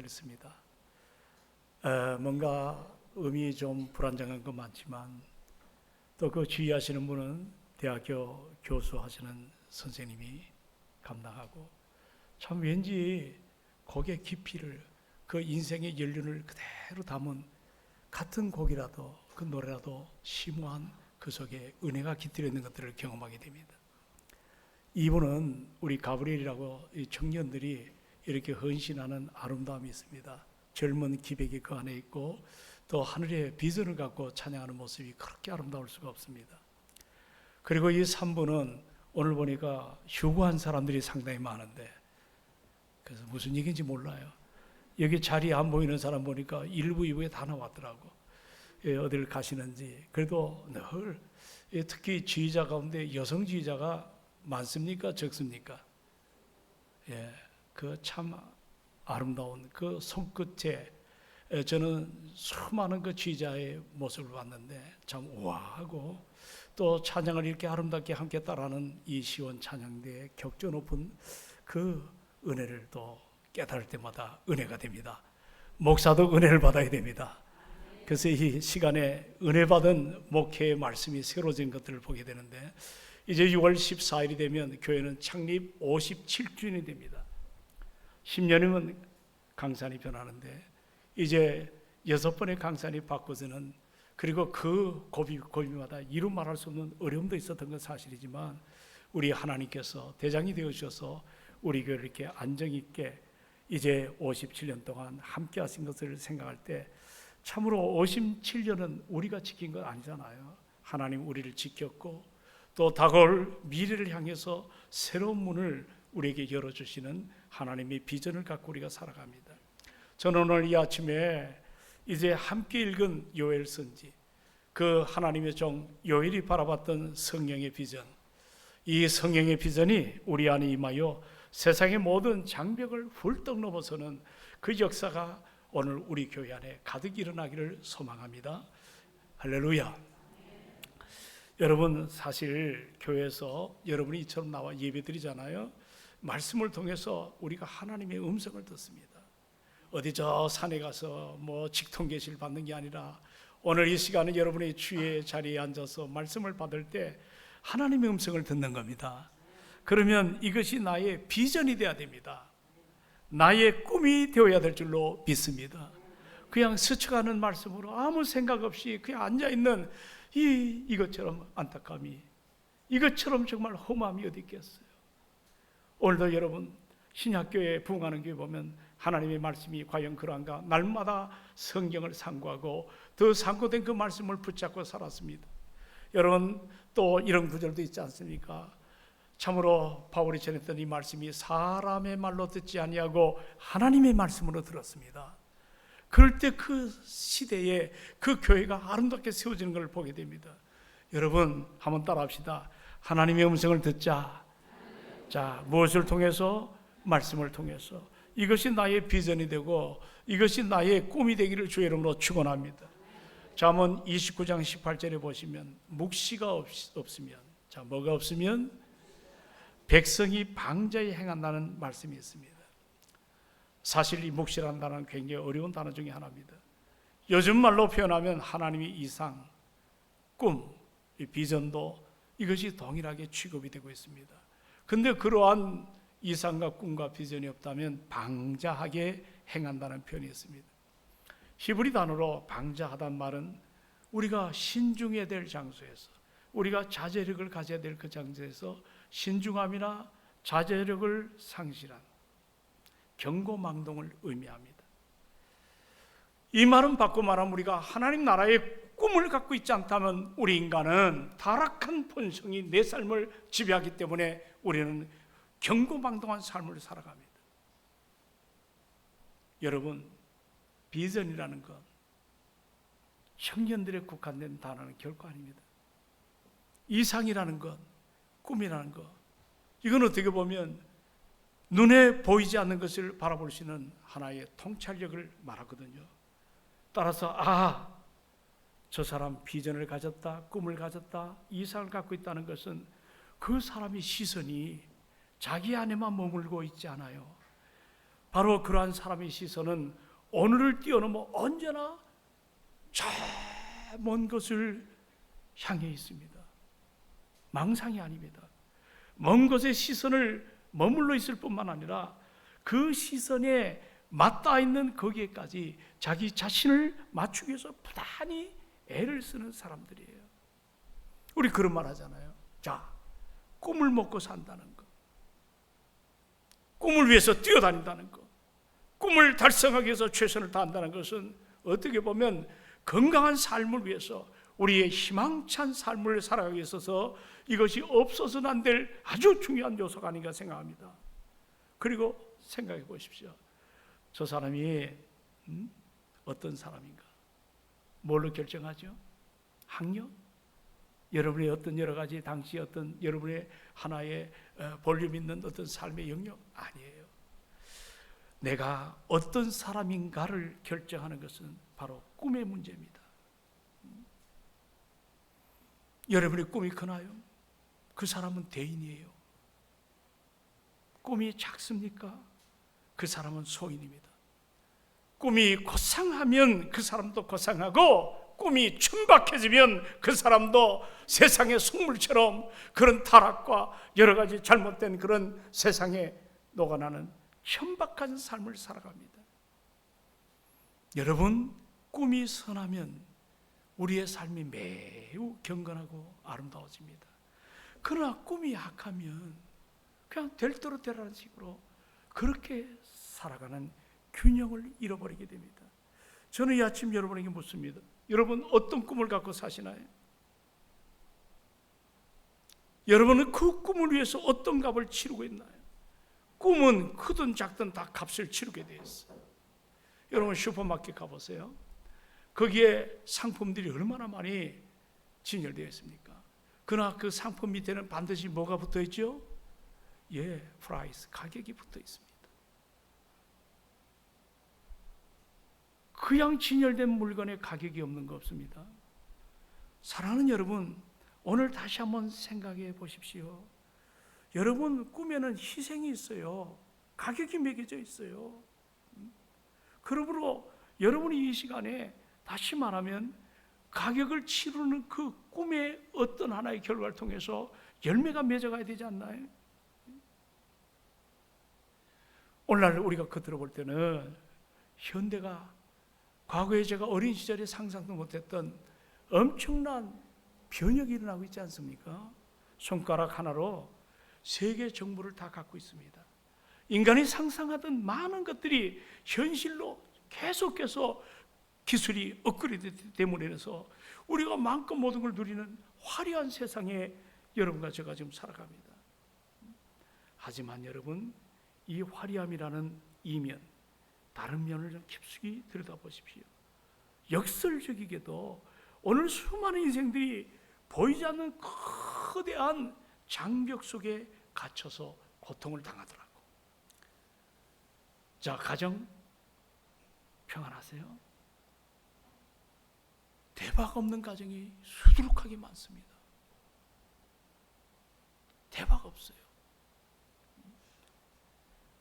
있습니다. 뭔가 의미 좀 불안정한 것 많지만 또 그 지휘하시는 분은 대학교 교수 하시는 선생님이 감당하고 참 왠지 곡의 깊이를 그 인생의 연륜을 그대로 담은 같은 곡이라도 그 노래라도 심오한 그 속에 은혜가 깃들어 있는 것들을 경험하게 됩니다. 이분은 우리 가브리엘이라고 이 청년들이 이렇게 헌신하는 아름다움이 있습니다. 젊은 기백이 그 안에 있고 또 하늘의 비전을 갖고 찬양하는 모습이 그렇게 아름다울 수가 없습니다. 그리고 이 3부는 오늘 보니까 휴구한 사람들이 상당히 많은데 그래서 무슨 얘기인지 몰라요. 여기 자리에 안 보이는 사람 보니까 1부, 2부에 다 나왔더라고. 어딜 가시는지. 그래도 늘 특히 지휘자 가운데 여성 지휘자가 많습니까? 적습니까? 예, 그 참 아름다운 그 손끝에 저는 수많은 그 지휘자의 모습을 봤는데 참 우아하고 또 찬양을 이렇게 아름답게 함께 따라하는 이 시원 찬양대의 격조 높은 그 은혜를 또 깨달을 때마다 은혜가 됩니다. 목사도 은혜를 받아야 됩니다. 그래서 이 시간에 은혜 받은 목회의 말씀이 새로워진 것들을 보게 되는데 이제 6월 14일이 되면 교회는 창립 57주년이 됩니다. 10년이면 강산이 변하는데 이제 6번의 강산이 바꿔서는 그리고 그 고비마다 이루 말할 수 없는 어려움도 있었던 건 사실이지만 우리 하나님께서 대장이 되어주셔서 우리 교회를 이렇게 안정 있게 이제 57년 동안 함께 하신 것을 생각할 때 참으로 57년은 우리가 지킨 건 아니잖아요. 하나님 우리를 지켰고 또 다가올 미래를 향해서 새로운 문을 우리에게 열어주시는 하나님의 비전을 갖고 우리가 살아갑니다. 저는 오늘 이 아침에 이제 함께 읽은 요엘 선지, 그 하나님의 종 요엘이 바라봤던 성령의 비전, 이 성령의 비전이 우리 안에 임하여 세상의 모든 장벽을 훌떡 넘어서는 그 역사가 오늘 우리 교회 안에 가득 일어나기를 소망합니다. 할렐루야. 여러분, 사실 교회에서 여러분이 이처럼 나와 예배드리잖아요. 말씀을 통해서 우리가 하나님의 음성을 듣습니다. 어디 저 산에 가서 직통계시를 받는 게 아니라 오늘 이 시간은 여러분의 주의 자리에 앉아서 말씀을 받을 때 하나님의 음성을 듣는 겁니다. 그러면 이것이 나의 비전이 되어야 됩니다. 나의 꿈이 되어야 될 줄로 믿습니다. 그냥 스쳐가는 말씀으로 아무 생각 없이 그냥 앉아있는 이것처럼 안타까움이, 이것처럼 정말 허무함이 어디 있겠어요. 오늘도 여러분 신약교회 부흥하는 교회 보면 하나님의 말씀이 과연 그러한가, 날마다 성경을 상고하고 더 상고된 그 말씀을 붙잡고 살았습니다. 여러분 또 이런 구절도 있지 않습니까? 참으로 바울이 전했던 이 말씀이 사람의 말로 듣지 아니하고 하나님의 말씀으로 들었습니다. 그럴 때 그 시대에 그 교회가 아름답게 세워지는 걸 보게 됩니다. 여러분 한번 따라합시다. 하나님의 음성을 듣자. 자, 무엇을 통해서? 말씀을 통해서. 이것이 나의 비전이 되고 이것이 나의 꿈이 되기를 주의 이름으로 축원합니다. 잠언 29장 18절에 보시면 묵시가 없으면, 자, 뭐가 없으면? 백성이 방자히 행한다는 말씀이 있습니다. 사실 이 묵시라는 단어는 굉장히 어려운 단어 중에 하나입니다. 요즘 말로 표현하면 하나님의 이상, 꿈, 이 비전도 이것이 동일하게 취급이 되고 있습니다. 근데 그러한 이상과 꿈과 비전이 없다면 방자하게 행한다는 표현이 있습니다. 히브리 단어로 방자하다는 말은 우리가 신중해야 될 장소에서, 우리가 자제력을 가져야 될 그 장소에서 신중함이나 자제력을 상실한 경고망동을 의미합니다. 이 말은 바꿔 말하면 우리가 하나님 나라의 꿈을 갖고 있지 않다면 우리 인간은 타락한 본성이 내 삶을 지배하기 때문에 우리는 경고망동한 삶을 살아갑니다. 여러분, 비전이라는 것 청년들에 국한된 단어는 결코 아닙니다. 이상이라는 것, 꿈이라는 것, 이건 어떻게 보면 눈에 보이지 않는 것을 바라볼 수 있는 하나의 통찰력을 말하거든요. 따라서 저 사람 비전을 가졌다, 꿈을 가졌다, 이상을 갖고 있다는 것은 그 사람의 시선이 자기 안에만 머물고 있지 않아요. 바로 그러한 사람의 시선은 오늘을 뛰어넘어 언제나 저 먼 것을 향해 있습니다. 망상이 아닙니다. 먼 것에 시선을 머물러 있을 뿐만 아니라 그 시선에 맞닿아 있는 거기에까지 자기 자신을 맞추기 위해서 부단히 애를 쓰는 사람들이에요. 우리 그런 말 하잖아요. 자, 꿈을 먹고 산다는 거, 꿈을 위해서 뛰어다닌다는 거, 꿈을 달성하기 위해서 최선을 다한다는 것은 어떻게 보면 건강한 삶을 위해서, 우리의 희망찬 삶을 살아가기 위해 있어서 이것이 없어서는 안 될 아주 중요한 요소가 아닌가 생각합니다. 그리고 생각해 보십시오. 저 사람이 어떤 사람인가? 뭘로 결정하죠? 학력? 여러분의 어떤 여러 가지 당시 어떤 여러분의 하나의 볼륨 있는 어떤 삶의 영역? 아니에요. 내가 어떤 사람인가를 결정하는 것은 바로 꿈의 문제입니다. 여러분의 꿈이 크나요? 그 사람은 대인이에요. 꿈이 작습니까? 그 사람은 소인입니다. 꿈이 고상하면 그 사람도 고상하고, 꿈이 천박해지면 그 사람도 세상의 속물처럼 그런 타락과 여러 가지 잘못된 그런 세상에 녹아나는 천박한 삶을 살아갑니다. 여러분, 꿈이 선하면 우리의 삶이 매우 경건하고 아름다워집니다. 그러나 꿈이 약하면 그냥 될 대로 되라는 식으로 그렇게 살아가는 균형을 잃어버리게 됩니다. 저는 이 아침 여러분에게 묻습니다. 여러분, 어떤 꿈을 갖고 사시나요? 여러분은 그 꿈을 위해서 어떤 값을 치르고 있나요? 꿈은 크든 작든 다 값을 치르게 되어 있어요. 여러분, 슈퍼마켓 가보세요. 거기에 상품들이 얼마나 많이 진열되어 있습니까? 그러나 그 상품 밑에는 반드시 뭐가 붙어 있죠? 프라이스, 가격이 붙어 있습니다. 그냥 진열된 물건에 가격이 없는 거 없습니다. 사랑하는 여러분, 오늘 다시 한번 생각해 보십시오. 여러분 꿈에는 희생이 있어요. 가격이 매겨져 있어요. 그러므로 여러분이 이 시간에 다시 말하면 가격을 치르는 그 꿈의 어떤 하나의 결과를 통해서 열매가 맺어가야 되지 않나요? 오늘날 우리가 겉으로 때는 현대가 과거에 제가 어린 시절에 상상도 못했던 엄청난 변혁이 일어나고 있지 않습니까? 손가락 하나로 세계 정보를 다 갖고 있습니다. 인간이 상상하던 많은 것들이 현실로 계속해서 기술이 업그레이드 됨으로 인해서 우리가 마음껏 모든 걸 누리는 화려한 세상에 여러분과 제가 지금 살아갑니다. 하지만 여러분, 이 화려함이라는 이면, 다른 면을 좀 깊숙이 들여다보십시오. 역설적이게도 오늘 수많은 인생들이 보이지 않는 거대한 장벽 속에 갇혀서 고통을 당하더라고. 자, 가정 평안하세요? 대박 없는 가정이 수두룩하게 많습니다. 대박 없어요.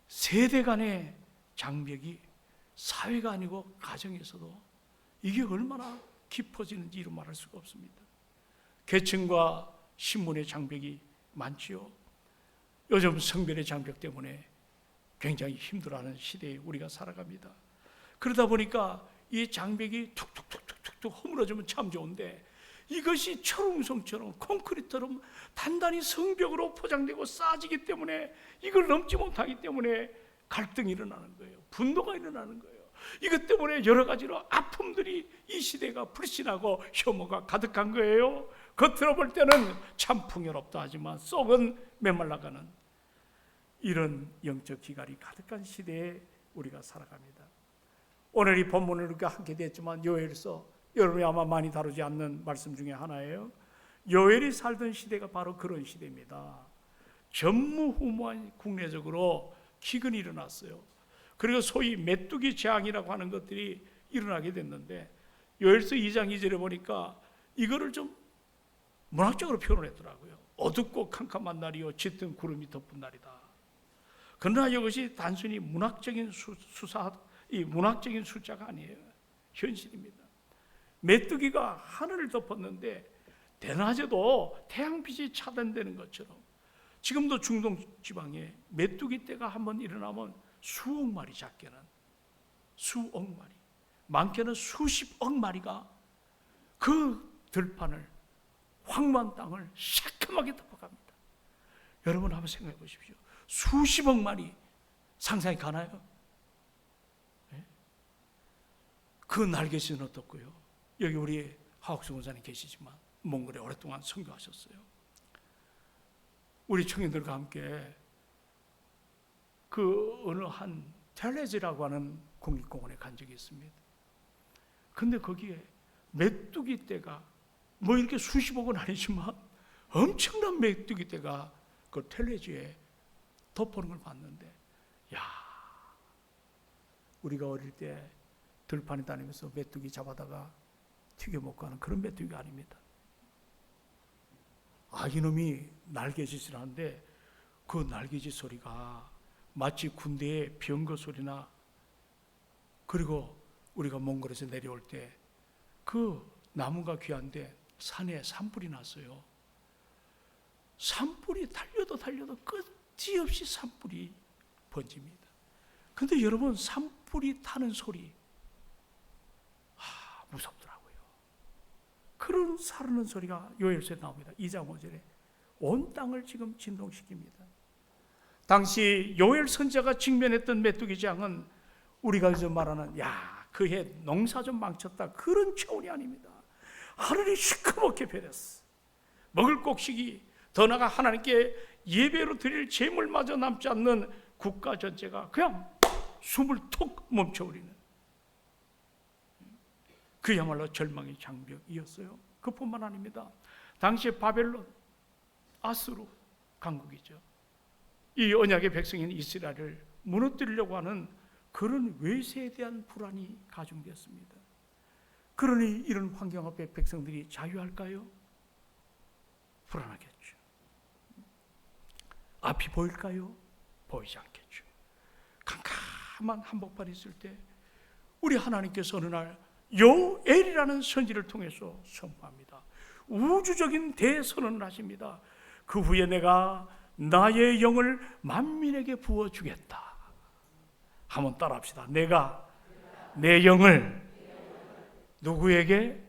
세대 간의 장벽이 사회가 아니고 가정에서도 이게 얼마나 깊어지는지 이루 말할 수가 없습니다. 계층과 신분의 장벽이 많지요. 요즘 성별의 장벽 때문에 굉장히 힘들어하는 시대에 우리가 살아갑니다. 그러다 보니까 이 장벽이 툭툭툭툭툭 허물어지면 참 좋은데, 이것이 철옹성처럼 콘크리트처럼 단단히 성벽으로 포장되고 쌓아지기 때문에 이걸 넘지 못하기 때문에 갈등이 일어나는 거예요. 분노가 일어나는 거예요. 이것 때문에 여러 가지로 아픔들이 이 시대가 불신하고 혐오가 가득한 거예요. 겉으로 볼 때는 참 풍요롭다 하지만 속은 메말라가는 이런 영적 기갈이 가득한 시대에 우리가 살아갑니다. 오늘 이 본문을 우리가 함께 됐지만 요엘서, 여러분이 아마 많이 다루지 않는 말씀 중에 하나예요. 요엘이 살던 시대가 바로 그런 시대입니다. 전무후무한 국내적으로 기근이 일어났어요. 그리고 소위 메뚜기 재앙이라고 하는 것들이 일어나게 됐는데, 요엘서 2장 2절에 보니까 이거를 좀 문학적으로 표현을 했더라고요. 어둡고 캄캄한 날이요 짙은 구름이 덮은 날이다. 그러나 이것이 단순히 문학적인 이 문학적인 숫자가 아니에요. 현실입니다. 메뚜기가 하늘을 덮었는데 대낮에도 태양빛이 차단되는 것처럼 지금도 중동 지방에 메뚜기 떼가 한번 일어나면 수억 마리, 작게는 수억 마리, 많게는 수십억 마리가 그 들판을, 황무한 땅을 새까맣게 덮어갑니다. 여러분 한번 생각해 보십시오. 수십억 마리 상상이 가나요? 네? 그 날개짓은 어떻고요? 여기 우리 하옥수 원사님 계시지만 몽골에 오랫동안 선교하셨어요. 우리 청년들과 함께 그 어느 한 텔레즈라고 하는 국립공원에 간 적이 있습니다. 근데 거기에 메뚜기 떼가 뭐 이렇게 수십억은 아니지만 엄청난 메뚜기 떼가 그 텔레즈에 덮어오는 걸 봤는데, 야, 우리가 어릴 때 들판에 다니면서 메뚜기 잡아다가 튀겨 먹고 하는 그런 메뚜기가 아닙니다. 이놈이 날개짓을 하는데 그 날개짓 소리가 마치 군대의 병거 소리나, 그리고 우리가 몽골에서 내려올 때 그 나무가 귀한데 산에 산불이 났어요. 산불이 달려도 끝이 없이 산불이 번집니다. 근데 여러분, 산불이 타는 소리, 무섭더라고요. 그런 사르는 소리가 요엘서에 나옵니다. 2장 5절에 온 땅을 지금 진동시킵니다. 당시 요엘 선지자가 직면했던 메뚜기 재앙은 우리가 요즘 말하는 그해 농사 좀 망쳤다, 그런 차원이 아닙니다. 하늘이 시커멓게 변했어. 먹을 곡식이, 더 나아가 하나님께 예배로 드릴 제물마저 남지 않는 국가 전체가 그냥 숨을 톡 멈춰버리는, 그야말로 절망의 장벽이었어요. 그뿐만 아닙니다. 당시에 바벨론, 아수르 강국이죠. 이 언약의 백성인 이스라엘을 무너뜨리려고 하는 그런 외세에 대한 불안이 가중되었습니다. 그러니 이런 환경 앞에 백성들이 자유할까요? 불안하겠죠. 앞이 보일까요? 보이지 않겠죠. 캄캄한 한복판에 있을 때 우리 하나님께서 어느 날 요엘이라는 선지를 통해서 선포합니다. 우주적인 대선언을 하십니다. 그 후에 내가 나의 영을 만민에게 부어주겠다. 한번 따라합시다. 내가 내 영을 누구에게?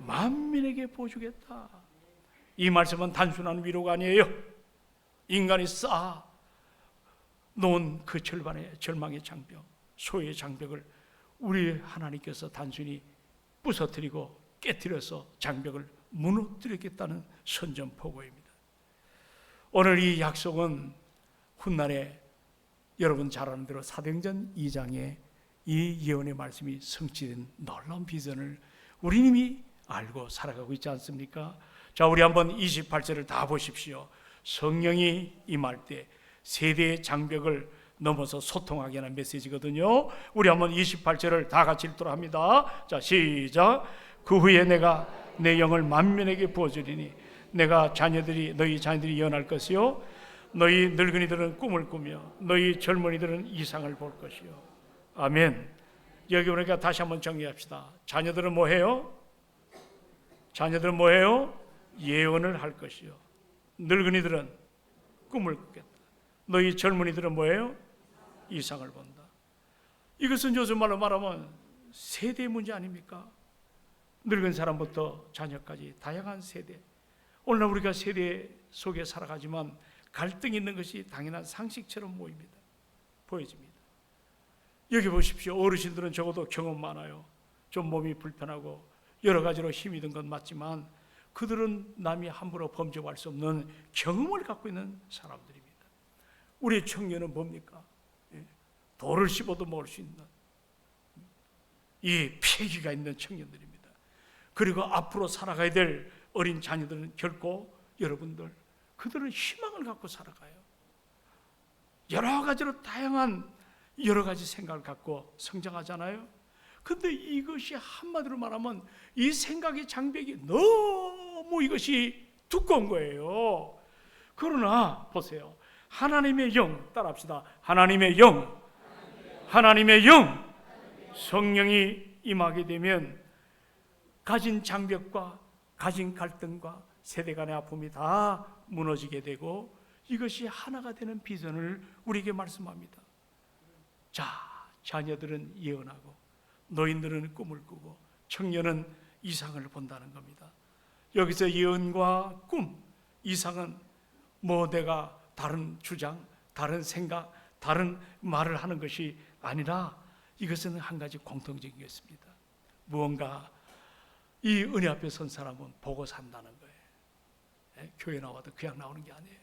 만민에게 부어주겠다. 이 말씀은 단순한 위로가 아니에요. 인간이 쌓아 놓은 그 절망의 장벽, 소외의 장벽을 우리 하나님께서 단순히 부서뜨리고 깨뜨려서 장벽을 무너뜨리겠다는 선전포고입니다. 오늘 이 약속은 훗날에 여러분 잘 아는 대로 사도행전 2장에 이 예언의 말씀이 성취된 놀라운 비전을 우리 이미 알고 살아가고 있지 않습니까? 자, 우리 한번 28절을 다 보십시오. 성령이 임할 때 세대의 장벽을 넘어서 소통하게 하는 메시지거든요. 우리 한번 28절을 다 같이 읽도록 합니다. 자, 시작. 그 후에 내가 내 영을 만민에게 부어주리니 내가 너희 자녀들이 예언할 것이요, 너희 늙은이들은 꿈을 꾸며 너희 젊은이들은 이상을 볼 것이요. 아멘. 여기 보니까 다시 한번 정리합시다. 자녀들은 뭐 해요? 자녀들은 뭐 해요? 예언을 할 것이요, 늙은이들은 꿈을 꾸겠다, 너희 젊은이들은 뭐예요? 이상을 본다. 이것은 요즘 말로 말하면 세대 문제 아닙니까? 늙은 사람부터 자녀까지 다양한 세대. 오늘날 우리가 세대 속에 살아가지만 갈등이 있는 것이 당연한 상식처럼 보여집니다. 여기 보십시오. 어르신들은 적어도 경험 많아요. 좀 몸이 불편하고 여러 가지로 힘이 든 건 맞지만 그들은 남이 함부로 범접할 수 없는 경험을 갖고 있는 사람들입니다. 우리 청년은 뭡니까? 돌을 씹어도 먹을 수 있는 이 패기가 있는 청년들입니다. 그리고 앞으로 살아가야 될 어린 자녀들은 결코 여러분들, 그들은 희망을 갖고 살아가요. 여러 가지로 다양한 여러 가지 생각을 갖고 성장하잖아요. 근데 이것이 한마디로 말하면 이 생각의 장벽이 너무 이것이 두꺼운 거예요. 그러나 보세요. 하나님의 영, 따라합시다. 하나님의 영, 하나님의 영, 성령이 임하게 되면 가진 장벽과 가진 갈등과 세대 간의 아픔이 다 무너지게 되고, 이것이 하나가 되는 비전을 우리에게 말씀합니다. 자, 자녀들은 예언하고 노인들은 꿈을 꾸고 청년은 이상을 본다는 겁니다. 여기서 예언과 꿈, 이상은 뭐 내가 다른 주장, 다른 생각, 다른 말을 하는 것이 아니라 이것은 한 가지 공통적인 게 있습니다. 무언가 이 은혜 앞에 선 사람은 보고 산다는 거예요. 교회 나와도 그냥 나오는 게 아니에요.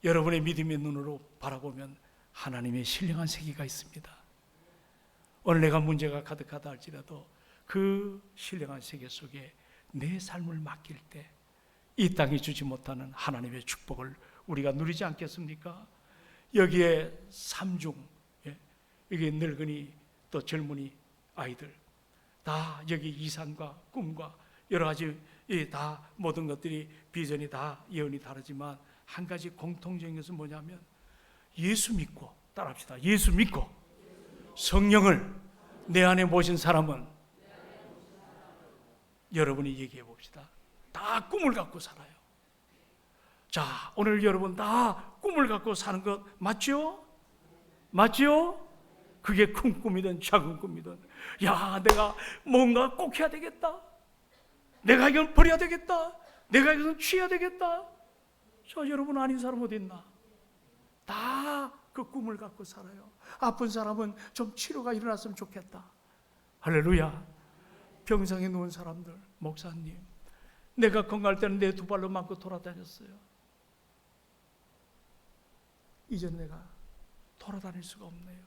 여러분의 믿음의 눈으로 바라보면 하나님의 신령한 세계가 있습니다. 오늘 내가 문제가 가득하다 할지라도 그 신령한 세계 속에 내 삶을 맡길 때 이 땅이 주지 못하는 하나님의 축복을 우리가 누리지 않겠습니까? 여기에 삼중, 여기 늙은이 또 젊은이 아이들 다 여기 이상과 꿈과 여러 가지 다 모든 것들이 비전이 다 예언이 다르지만 한 가지 공통적인 것은 뭐냐면 예수 믿고, 따라합시다. 예수 믿고 성령을 내 안에 모신 사람은, 여러분이 얘기해 봅시다. 다 꿈을 갖고 살아요. 자, 오늘 여러분 다 꿈을 갖고 사는 것 맞죠? 맞죠? 그게 큰 꿈이든 작은 꿈이든, 야, 내가 뭔가 꼭 해야 되겠다, 내가 이건 버려야 되겠다, 내가 이건 취해야 되겠다. 저 여러분 아닌 사람 어디 있나? 다 그 꿈을 갖고 살아요. 아픈 사람은 좀 치료가 일어났으면 좋겠다. 할렐루야. 병상에 누운 사람들, 목사님, 내가 건강할 때는 내 두 발로 맞고 돌아다녔어요. 이젠 내가 돌아다닐 수가 없네요.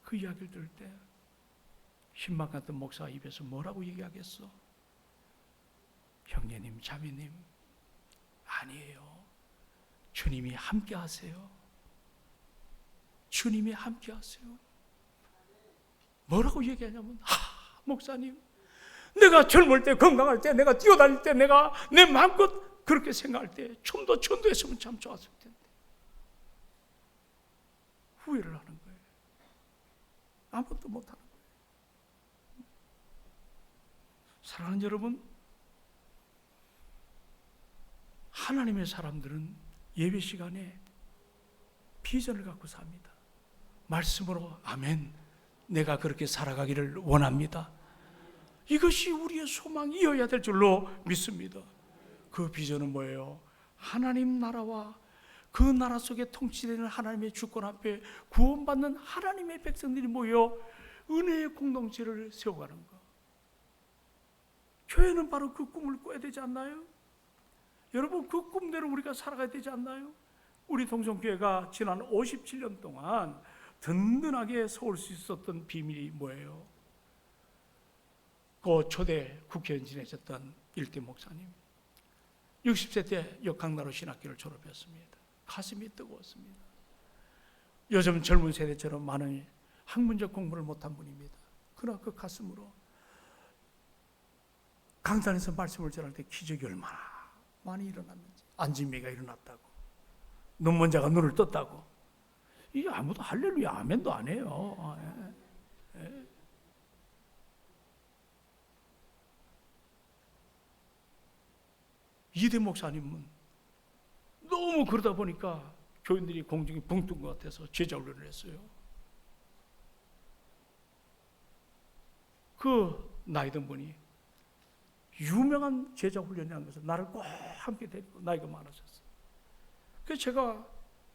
그 이야기를 들을 때 신방 같은 목사 입에서 뭐라고 얘기하겠어? 형제님, 자매님, 아니에요. 주님이 함께 하세요. 주님이 함께 하세요. 뭐라고 얘기하냐면, 목사님, 내가 젊을 때, 건강할 때, 내가 뛰어다닐 때, 내가 내 마음껏 그렇게 생각할 때 좀 더 전도했으면 참 좋았을 텐데. 후회를 하는 거예요. 아무것도 못하는 거예요. 사랑하는 여러분, 하나님의 사람들은 예배 시간에 비전을 갖고 삽니다. 말씀으로 아멘, 내가 그렇게 살아가기를 원합니다. 이것이 우리의 소망이어야 될 줄로 믿습니다. 그 비전은 뭐예요? 하나님 나라와 그 나라 속에 통치되는 하나님의 주권 앞에 구원받는 하나님의 백성들이 모여 은혜의 공동체를 세워가는 것. 교회는 바로 그 꿈을 꿔야 되지 않나요? 여러분, 그 꿈대로 우리가 살아가야 되지 않나요? 우리 동성교회가 지난 57년 동안 든든하게 세울 수 있었던 비밀이 뭐예요? 그 초대 국회의원 지내셨던 일대 목사님, 60세 때 역학나로 신학교를 졸업했습니다. 가슴이 뜨거웠습니다. 요즘 젊은 세대처럼 많은 학문적 공부를 못한 분입니다. 그러나 그 가슴으로 강단에서 말씀을 전할 때 기적이 얼마나 많이 일어났는지, 안진미가 일어났다고, 눈먼 자가 눈을 떴다고, 이게 아무도 할렐루야 아멘도 안 해요. 이대 목사님은 너무 그러다 보니까 교인들이 공중에 붕 뜬 것 같아서 제자 훈련을 했어요. 그 나이 든 분이 유명한 제자 훈련이라는 것을 나를 꼭 함께 데리고, 나이가 많으셨어요. 그래서 제가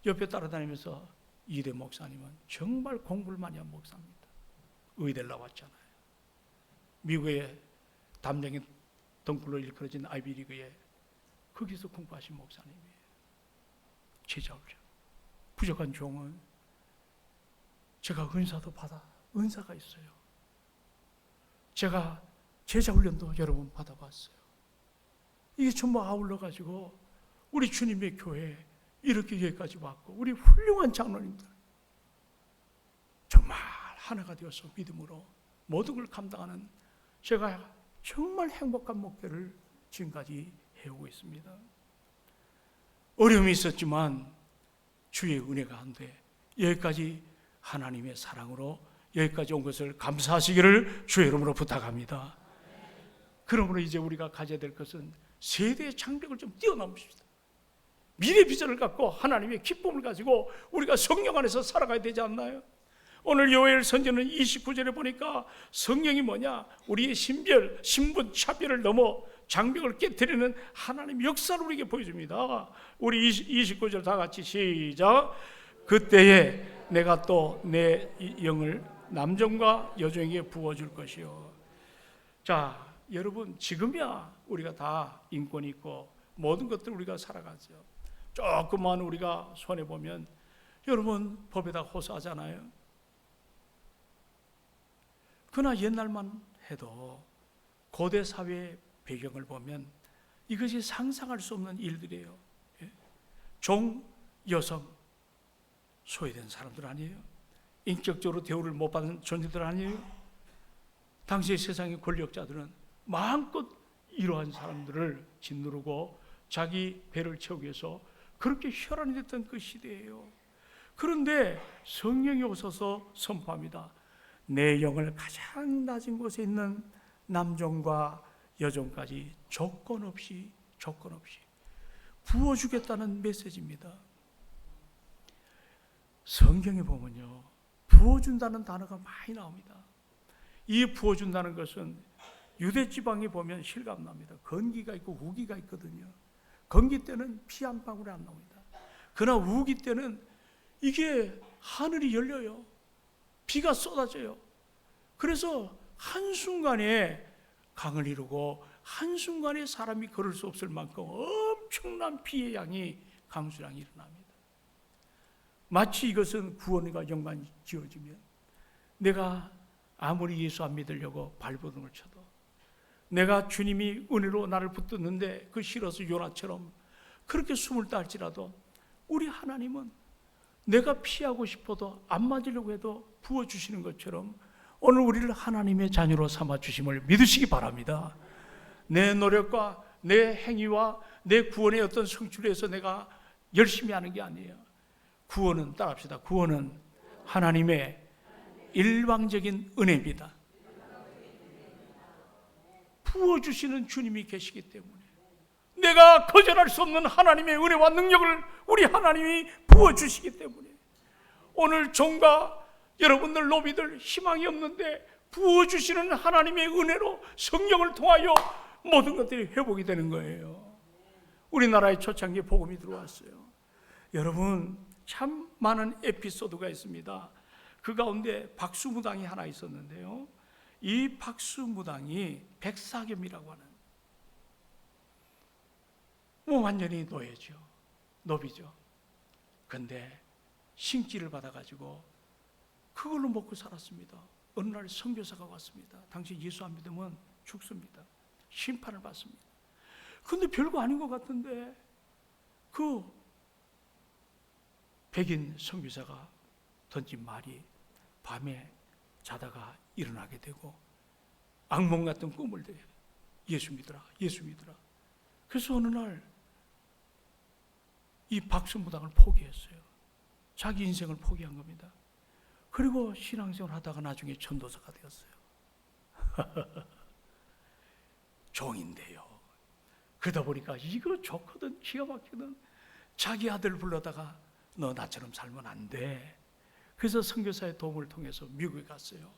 옆에 따라다니면서 이대 목사님은 정말 공부를 많이 한 목사입니다. 의대를 나왔잖아요. 미국의 담쟁이 덩굴로 일컬어진 아이비리그에 거기서 공부하신 목사님이에요. 제자 훈련. 부족한 종은 제가 은사도 받아, 은사가 있어요. 제가 제자 훈련도 여러 번 받아봤어요. 이게 전부 아울러 가지고 우리 주님의 교회에 이렇게 여기까지 왔고, 우리 훌륭한 장로님들 정말 하나가 되어서 믿음으로 모든 걸 감당하는, 제가 정말 행복한 목표를 지금까지 해오고 있습니다. 어려움이 있었지만 주의 은혜가 한데 여기까지 하나님의 사랑으로 여기까지 온 것을 감사하시기를 주의 이름으로 부탁합니다. 그러므로 이제 우리가 가져야 될 것은 세대의 장벽을 좀 뛰어넘읍시다. 미래 비전을 갖고 하나님의 기쁨을 가지고 우리가 성령 안에서 살아가야 되지 않나요? 오늘 요엘 선지는 29절에 보니까 성령이 뭐냐? 우리의 신별, 신분, 차별을 넘어 장벽을 깨뜨리는 하나님의 역사를 우리에게 보여줍니다. 우리 29절 다 같이 시작. 그때에 내가 또 내 영을 남종과 여종에게 부어줄 것이요. 자, 여러분, 지금이야 우리가 다 인권이 있고 모든 것들 우리가 살아가죠. 조금만 우리가 손해보면 여러분 법에다 호소하잖아요. 그러나 옛날만 해도 고대 사회의 배경을 보면 이것이 상상할 수 없는 일들이에요. 종, 여성, 소외된 사람들 아니에요? 인격적으로 대우를 못 받은 존재들 아니에요? 당시 세상의 권력자들은 마음껏 이러한 사람들을 짓누르고 자기 배를 채우기 위해서 그렇게 혈안이 됐던 그 시대예요. 그런데 성령이 오셔서 선포합니다. 내 영을 가장 낮은 곳에 있는 남종과 여종까지 조건 없이 부어주겠다는 메시지입니다. 성경에 보면요, 부어준다는 단어가 많이 나옵니다. 이 부어준다는 것은 유대 지방에 보면 실감납니다. 건기가 있고 우기가 있거든요. 건기 때는 피 한 방울이 안 나옵니다. 그러나 우기 때는 이게 하늘이 열려요. 비가 쏟아져요. 그래서 한순간에 강을 이루고 한순간에 사람이 걸을 수 없을 만큼 엄청난 비의 양이 강수량이 일어납니다. 마치 이것은 구원과 연관이 지어지면 내가 아무리 예수 안 믿으려고 발버둥을 쳐도 내가 주님이 은혜로 나를 붙드는데 그 싫어서 요나처럼 그렇게 숨을 딸지라도 우리 하나님은 내가 피하고 싶어도 안 맞으려고 해도 부어주시는 것처럼 오늘 우리를 하나님의 자녀로 삼아주심을 믿으시기 바랍니다. 내 노력과 내 행위와 내 구원의 어떤 성취를 위해서 내가 열심히 하는 게 아니에요. 구원은 따라합시다. 구원은 하나님의 일방적인 은혜입니다. 부어주시는 주님이 계시기 때문에 내가 거절할 수 없는 하나님의 은혜와 능력을 우리 하나님이 부어주시기 때문에 오늘 종과 여러분들 노비들 희망이 없는데 부어주시는 하나님의 은혜로 성령을 통하여 모든 것들이 회복이 되는 거예요. 우리나라의 초창기에 복음이 들어왔어요. 여러분, 참 많은 에피소드가 있습니다. 그 가운데 박수무당이 하나 있었는데요, 이 박수무당이 백사겸이라고 하는 완전히 노예죠. 노비죠. 근데 신기를 받아가지고 그걸로 먹고 살았습니다. 어느 날 선교사가 왔습니다. 당시 예수 안 믿으면 죽습니다. 심판을 받습니다. 근데 별거 아닌 것 같은데 그 백인 선교사가 던진 말이 밤에 자다가 일어나게 되고 악몽 같은 꿈을 대요. 예수 믿으라, 예수 믿으라. 그래서 어느 날 이 박수무당을 포기했어요. 자기 인생을 포기한 겁니다. 그리고 신앙생활을 하다가 나중에 전도사가 되었어요. 종인데요. 그러다 보니까 이거 좋거든, 기가 막히거든. 자기 아들 불러다가 너 나처럼 살면 안 돼. 그래서 선교사의 도움을 통해서 미국에 갔어요.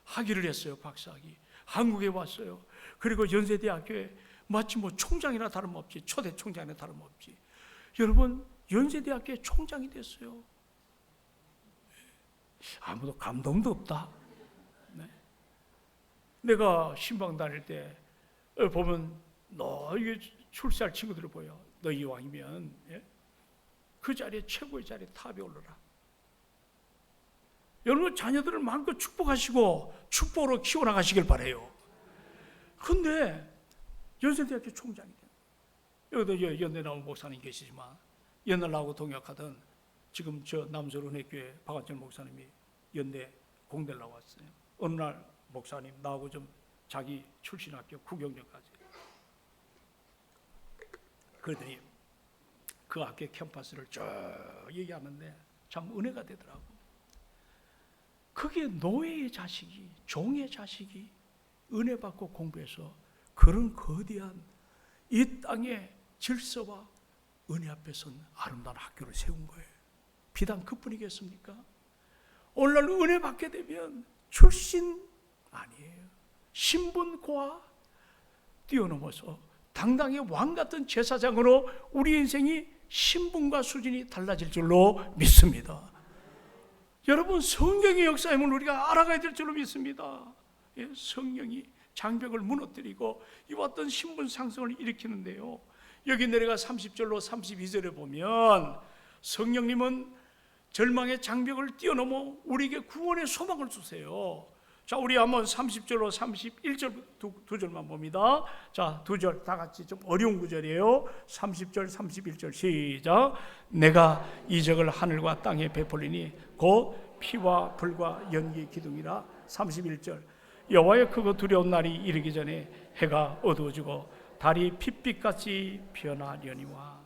학위를 했어요. 박사학위. 한국에 왔어요. 그리고 연세대학교에 마치 총장이나 다름없지, 초대 총장이나 다름없지. 여러분, 연세대학교의 총장이 됐어요. 아무도 감동도 없다. 네. 내가 신방 다닐 때 보면 너 이게 출세할 친구들을 보여. 너 이왕이면 그 자리에 최고의 자리에 탑에 올라라. 여러분, 자녀들을 마음껏 축복하시고 축복으로 키워나가시길 바라요. 그런데 연세대학교 총장이 돼요. 여기도 연대 나온 목사님 계시지만 옛날 나하고 동역하던 지금 저 남서른회교회 박완철 목사님이 연대 공대를 나왔어요. 어느 날 목사님 나하고 좀 자기 출신 학교 구경전까지. 그러더니 그 학교 캠퍼스를 쭉 얘기하는데 참 은혜가 되더라고. 그게 노예의 자식이, 종의 자식이 은혜 받고 공부해서 그런 거대한 이 땅의 질서와 은혜 앞에 선 아름다운 학교를 세운 거예요. 비단 그뿐이겠습니까? 오늘날 은혜 받게 되면 출신 아니에요. 신분과 뛰어넘어서 당당히 왕 같은 제사장으로 우리 인생이 신분과 수준이 달라질 줄로 믿습니다. 여러분, 성경의 역사임을 우리가 알아가야 될 줄로 믿습니다. 예, 성령이 장벽을 무너뜨리고 이와 같은 신분 상승을 일으키는데요, 여기 내려가 30절로 32절에 보면 성령님은 절망의 장벽을 뛰어넘어 우리에게 구원의 소망을 주세요. 자, 우리 한번 30절로 31절 두 절만 봅니다. 자, 두 절 다 같이 좀 어려운 구절이에요. 30절 31절 시작. 내가 이적을 하늘과 땅에 베풀리니 곧 피와 불과 연기 기둥이라. 31절 여호와의 크고 두려운 날이 이르기 전에 해가 어두워지고 달이 핏빛같이 변하려니와.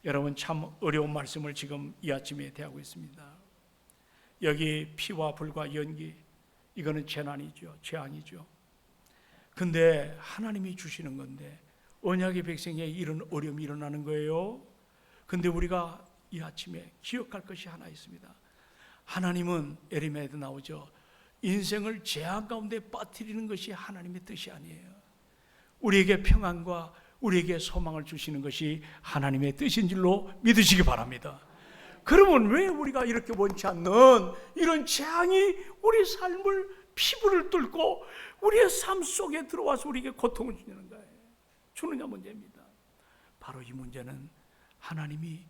여러분, 참 어려운 말씀을 지금 이 아침에 대하고 있습니다. 여기 피와 불과 연기, 이거는 재난이죠, 재앙이죠. 근데 하나님이 주시는 건데 언약의 백성에 이런 어려움이 일어나는 거예요. 근데 우리가 이 아침에 기억할 것이 하나 있습니다. 하나님은 에레미야에도 나오죠. 인생을 재앙 가운데 빠뜨리는 것이 하나님의 뜻이 아니에요. 우리에게 평안과 우리에게 소망을 주시는 것이 하나님의 뜻인 줄로 믿으시기 바랍니다. 그러면 왜 우리가 이렇게 원치 않는 이런 재앙이 우리 삶을, 피부를 뚫고 우리의 삶 속에 들어와서 우리에게 고통을 주느냐 문제입니다. 바로 이 문제는 하나님이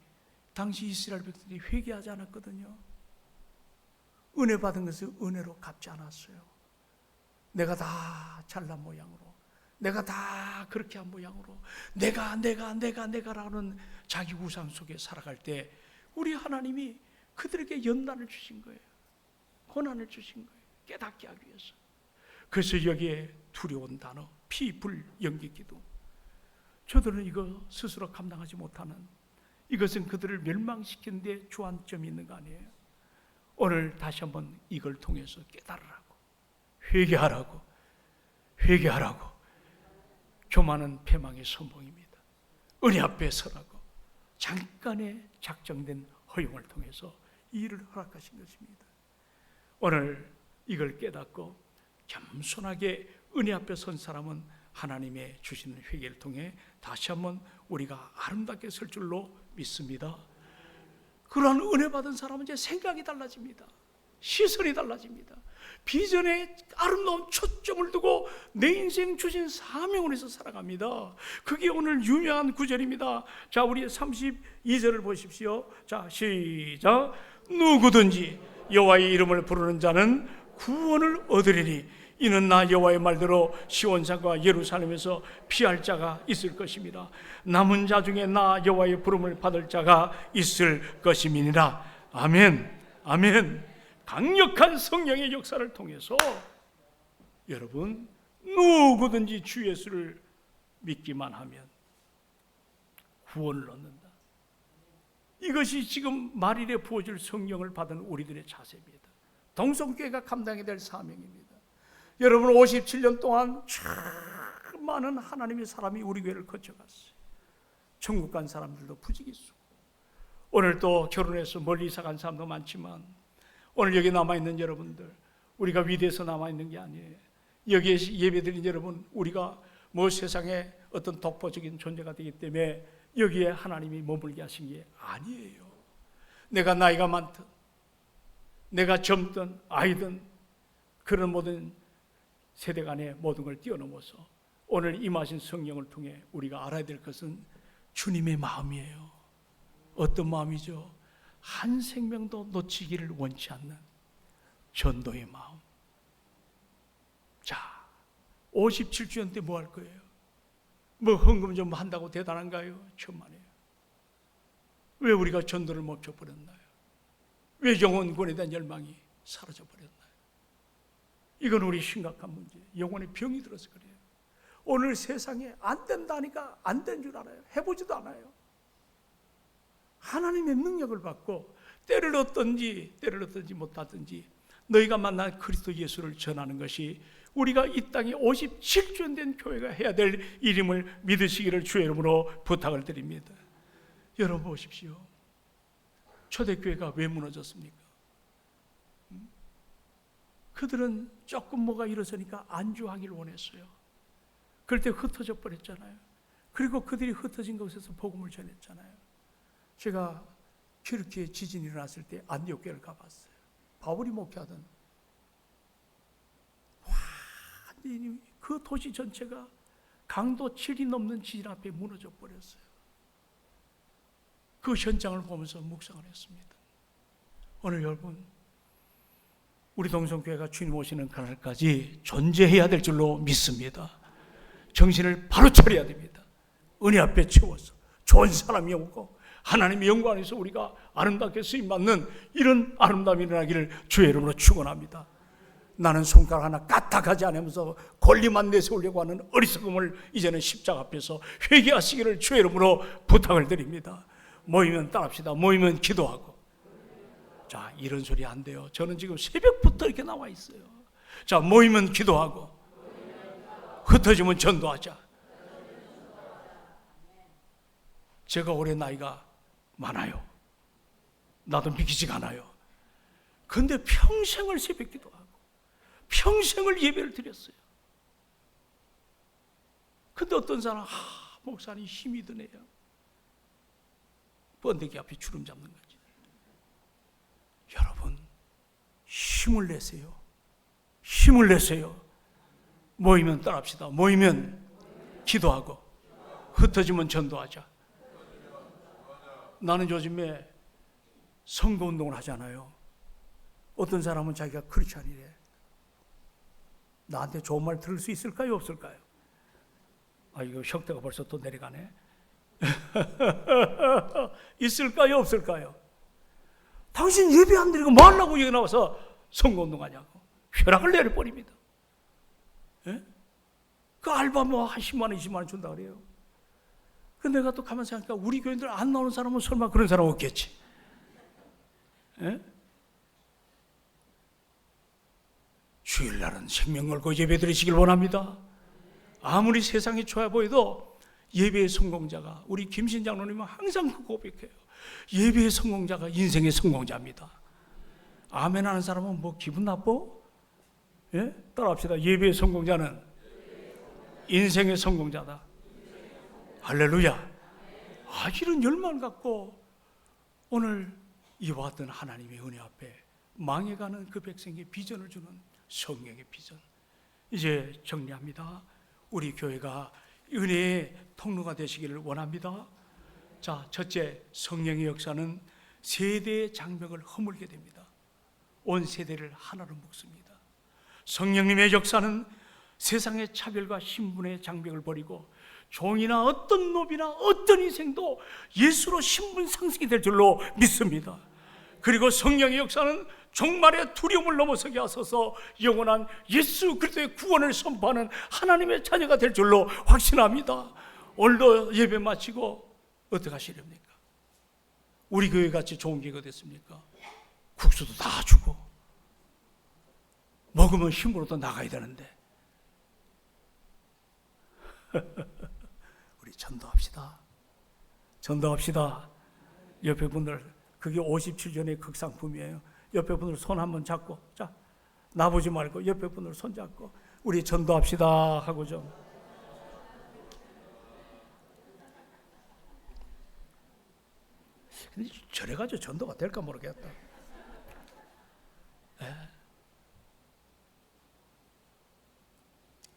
당시 이스라엘 백성들이 회개하지 않았거든요. 은혜 받은 것을 은혜로 갚지 않았어요. 내가 다 잘난 모양으로, 내가 다 그렇게 한 모양으로 내가라는 자기 우상 속에 살아갈 때 우리 하나님이 그들에게 연단을 주신 거예요. 고난을 주신 거예요. 깨닫게 하기 위해서. 그래서 여기에 두려운 단어, 피, 불, 연기, 기둥. 저들은 이거 스스로 감당하지 못하는, 이것은 그들을 멸망시키는 데 주안점이 있는 거 아니에요. 오늘 다시 한번 이걸 통해서 깨달으라고, 회개하라고. 교만은 패망의 선봉입니다. 은혜 앞에 서라고 잠깐의 작정된 허용을 통해서 이 일을 허락하신 것입니다. 오늘 이걸 깨닫고 겸손하게 은혜 앞에 선 사람은 하나님의 주시는 회개를 통해 다시 한번 우리가 아름답게 설 줄로 믿습니다. 그러한 은혜 받은 사람은 이제 생각이 달라집니다. 시선이 달라집니다. 비전에 아름다운 초점을 두고 내 인생 주신 사명을 위해서 살아갑니다. 그게 오늘 유명한 구절입니다. 자, 우리 32절을 보십시오. 자, 시작. 누구든지 여호와의 이름을 부르는 자는 구원을 얻으리니 이는 나 여호와의 말대로 시온산과 예루살렘에서 피할 자가 있을 것입니다. 남은 자 중에 나 여호와의 부름을 받을 자가 있을 것임이니라. 아멘, 아멘. 강력한 성령의 역사를 통해서 여러분, 누구든지 주 예수를 믿기만 하면 구원을 얻는다. 이것이 지금 말일에 부어질 성령을 받은 우리들의 자세입니다. 동성교회가 감당해야 될 사명입니다. 여러분, 57년 동안 참 많은 하나님의 사람이 우리 교회를 거쳐갔어요. 천국 간 사람들도 부지기수, 오늘 또 결혼해서 멀리 이사 간 사람도 많지만 오늘 여기 남아있는 여러분들, 우리가 위대해서 남아있는 게 아니에요. 여기에 예배드린 여러분, 우리가 뭐 세상에 어떤 독보적인 존재가 되기 때문에 여기에 하나님이 머물게 하신 게 아니에요. 내가 나이가 많든 내가 젊든 아이든 그런 모든 세대 간의 모든 걸 뛰어넘어서 오늘 임하신 성령을 통해 우리가 알아야 될 것은 주님의 마음이에요. 어떤 마음이죠? 한 생명도 놓치기를 원치 않는 전도의 마음. 자, 57주년 때 뭐 할 거예요? 뭐 헌금 좀 한다고 대단한가요? 천만에요. 왜 우리가 전도를 멈춰버렸나요? 왜 영혼권에 대한 열망이 사라져버렸나요? 이건 우리 심각한 문제예요. 영혼의 병이 들어서 그래요. 오늘 세상에 안 된다니까 안 된 줄 알아요. 해보지도 않아요. 하나님의 능력을 받고 때를 얻든지 못하든지 너희가 만난 그리스도 예수를 전하는 것이 우리가 이 땅에 57주년 된 교회가 해야 될 일임을 믿으시기를 주의 이름으로 부탁을 드립니다. 여러분 보십시오. 초대교회가 왜 무너졌습니까? 그들은 조금 뭐가 일어서니까 안주하기를 원했어요. 그럴 때 흩어져 버렸잖아요. 그리고 그들이 흩어진 곳에서 복음을 전했잖아요. 제가 튀르키예 지진이 일어났을 때 안디옥교회를 가봤어요. 바울이 목회하던 완전히 그 도시 전체가 강도 7이 넘는 지진 앞에 무너져 버렸어요. 그 현장을 보면서 묵상을 했습니다. 오늘 여러분, 우리 동성교회가 주님 오시는 그날까지 존재해야 될 줄로 믿습니다. 정신을 바로 차려야 됩니다. 은혜 앞에 채워서 좋은 사람이 오고 하나님의 영광 안에서 우리가 아름답게 쓰임받는 이런 아름다움이 일어나기를 주의 이름으로 축원합니다. 나는 손가락 하나 까딱하지 않으면서 권리만 내세우려고 하는 어리석음을 이제는 십자가 앞에서 회개하시기를 주의 이름으로 부탁을 드립니다. 모이면 따라합시다. 모이면 기도하고. 자, 이런 소리 안 돼요. 저는 지금 새벽부터 이렇게 나와 있어요. 자, 모이면 기도하고 흩어지면 전도하자. 제가 올해 나이가 많아요. 나도 믿기지가 않아요. 그런데 평생을 새벽 기도하고 평생을 예배를 드렸어요. 근데 어떤 사람, 목사님 힘이 드네요. 번데기 앞에 주름 잡는 거지. 여러분, 힘을 내세요. 힘을 내세요. 모이면 따라합시다. 모이면 기도하고 흩어지면 전도하자. 나는 요즘에 선거운동을 하잖아요. 어떤 사람은 자기가 크리스찬이래. 나한테 좋은 말 들을 수 있을까요? 없을까요? 이거 혁대가 벌써 또 내려가네. 있을까요? 없을까요? 당신 예배 안 드리고 뭐 하려고 여기 나와서 선거운동 하냐고 벼락을 내려버립니다. 예? 그 알바 뭐 한 10만 원, 20만 원 준다 그래요. 근데 내가 또 가만 생각하니까 우리 교인들 안 나오는 사람은 설마 그런 사람 없겠지. 예? 주일날은 생명 걸고 예배 드리시길 원합니다. 아무리 세상이 좋아 보여도 예배의 성공자가, 우리 김신 장로님은 항상 그 고백해요. 예배의 성공자가 인생의 성공자입니다. 아멘 하는 사람은 뭐 기분 나빠? 예? 따라합시다. 예배의 성공자는 인생의 성공자다. 할렐루야. 이런 열망을 갖고 오늘 이와 같은 하나님의 은혜 앞에 망해가는 그 백성에게 비전을 주는 성령의 비전. 이제 정리합니다. 우리 교회가 은혜의 통로가 되시기를 원합니다. 자, 첫째, 성령의 역사는 세대의 장벽을 허물게 됩니다. 온 세대를 하나로 묶습니다. 성령님의 역사는 세상의 차별과 신분의 장벽을 버리고 종이나 어떤 노비나 어떤 인생도 예수로 신분 상승이 될 줄로 믿습니다. 그리고 성령의 역사는 종말의 두려움을 넘어서게 하소서 영원한 예수 그리스도의 구원을 선포하는 하나님의 자녀가 될 줄로 확신합니다. 오늘도 예배 마치고 어떻게 하시렵니까? 우리 교회 같이 좋은 교회가 됐습니까? 국수도 다 주고 먹으면 힘으로도 나가야 되는데 우리 전도합시다. 전도합시다. 옆에 분들, 그게 57전의 극상품이에요. 옆에 분들 손 한번 잡고, 자, 나보지 말고 옆에 분들 손 잡고 우리 전도합시다 하고 좀. 근데 저래가지고 전도가 될까 모르겠다.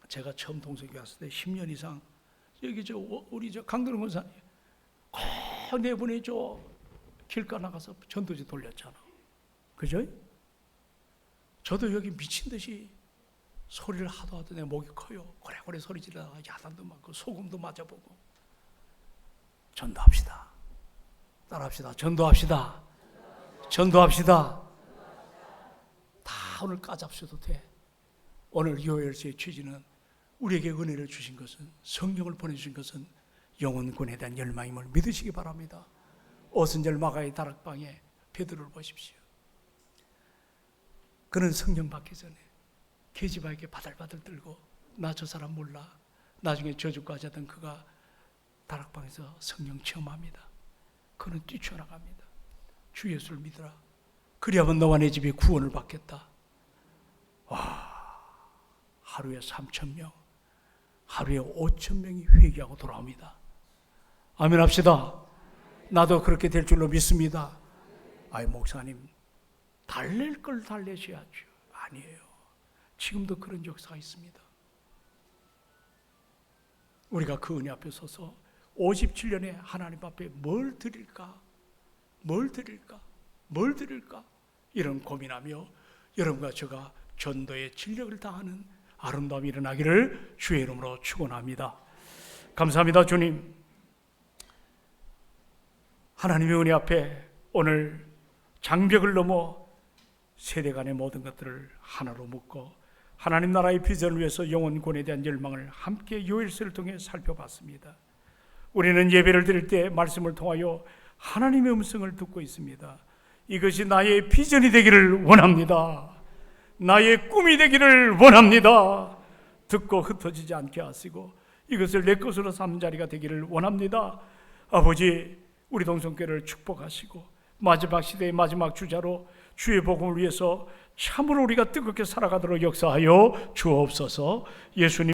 제가 처음 동성교회 왔을 때 10년 이상 여기 우리 강동원 권사님 네 분이 길가 나가서 전도지 돌렸잖아. 그죠? 저도 여기 미친 듯이 소리를 하도 내 목이 커요. 고래고래 소리 지르다가 야단도 맞고 소금도 맞아보고. 전도합시다. 따라합시다. 전도합시다. 전도합시다. 다 오늘 까잡셔도 돼. 오늘 요엘서의 취지는 우리에게 은혜를 주신 것은, 성령을 보내주신 것은 영혼군에 대한 열망임을 믿으시기 바랍니다. 오순절 마가의 다락방에 베드로를 보십시오. 그는 성령 받기 전에 계집아에게 바들바들 떨고 나 저 사람 몰라. 나중에 저주까지 하던 그가 다락방에서 성령 체험합니다. 그는 뛰쳐나갑니다. 주 예수를 믿으라. 그리하면 너와 내 집이 구원을 받겠다. 와, 하루에 3,000명, 하루에 5,000명이 회개하고 돌아옵니다. 아멘 합시다. 나도 그렇게 될 줄로 믿습니다. 아이 목사님, 달랠 걸 달래셔야죠. 아니에요. 지금도 그런 역사가 있습니다. 우리가 그 은혜 앞에 서서 57년에 하나님 앞에 뭘 드릴까? 뭘 드릴까? 뭘 드릴까? 이런 고민하며 여러분과 제가 전도의 진력을 다하는 아름다움이 일어나기를 주의 이름으로 축원합니다. 감사합니다. 주님, 하나님의 은혜 앞에 오늘 장벽을 넘어 세대 간의 모든 것들을 하나로 묶고 하나님 나라의 비전을 위해서 영혼권에 대한 열망을 함께 요일서를 통해 살펴봤습니다. 우리는 예배를 드릴 때 말씀을 통하여 하나님의 음성을 듣고 있습니다. 이것이 나의 비전이 되기를 원합니다. 나의 꿈이 되기를 원합니다. 듣고 흩어지지 않게 하시고 이것을 내 것으로 삼는 자리가 되기를 원합니다. 아버지, 우리 동성교회를 축복하시고 마지막 시대의 마지막 주자로 주의 복음을 위해서 참으로 우리가 뜨겁게 살아가도록 역사하여 주옵소서. 예수님